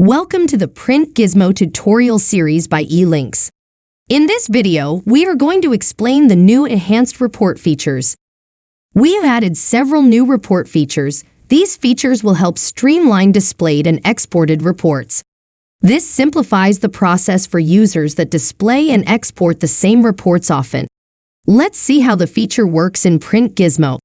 Welcome to the PrintGizmo tutorial series by eLinks. In this video, we are going to explain the new enhanced report features. We have added several new report features. These features will help streamline displayed and exported reports. This simplifies the process for users that display and export the same reports often. Let's see how the feature works in PrintGizmo.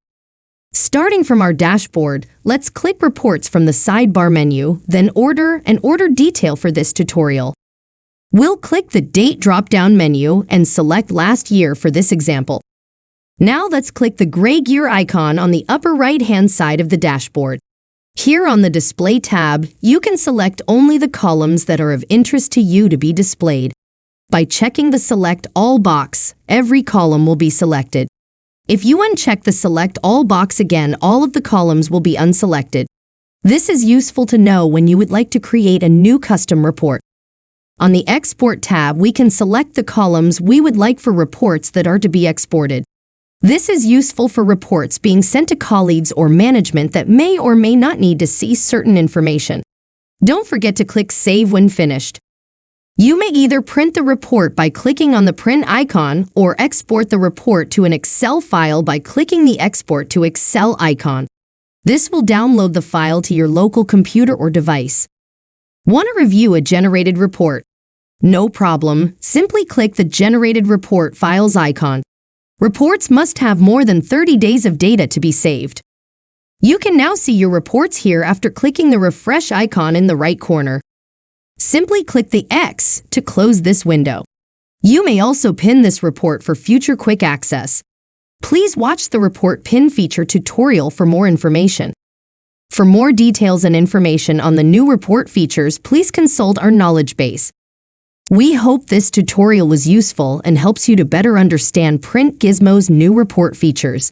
Starting from our dashboard, let's click Reports from the sidebar menu, then Order and Order Detail for this tutorial. We'll click the Date drop-down menu and select Last Year for this example. Now let's click the gray gear icon on the upper right-hand side of the dashboard. Here on the Display tab, you can select only the columns that are of interest to you to be displayed. By checking the Select All box, every column will be selected. If you uncheck the Select All box again, all of the columns will be unselected. This is useful to know when you would like to create a new custom report. On the Export tab, we can select the columns we would like for reports that are to be exported. This is useful for reports being sent to colleagues or management that may or may not need to see certain information. Don't forget to click Save when finished. You may either print the report by clicking on the print icon or export the report to an Excel file by clicking the Export to Excel icon. This will download the file to your local computer or device. Want to review a generated report? No problem. Simply click the Generated Report Files icon. Reports must have more than 30 days of data to be saved. You can now see your reports here after clicking the refresh icon in the right corner. Simply click the X to close this window. You may also pin this report for future quick access. Please watch the Report Pin feature tutorial for more information. For more details and information on the new report features, please consult our knowledge base. We hope this tutorial was useful and helps you to better understand PrintGizmo's new report features.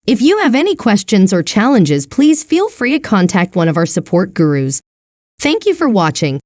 If you have any questions or challenges, please feel free to contact one of our support gurus. Thank you for watching.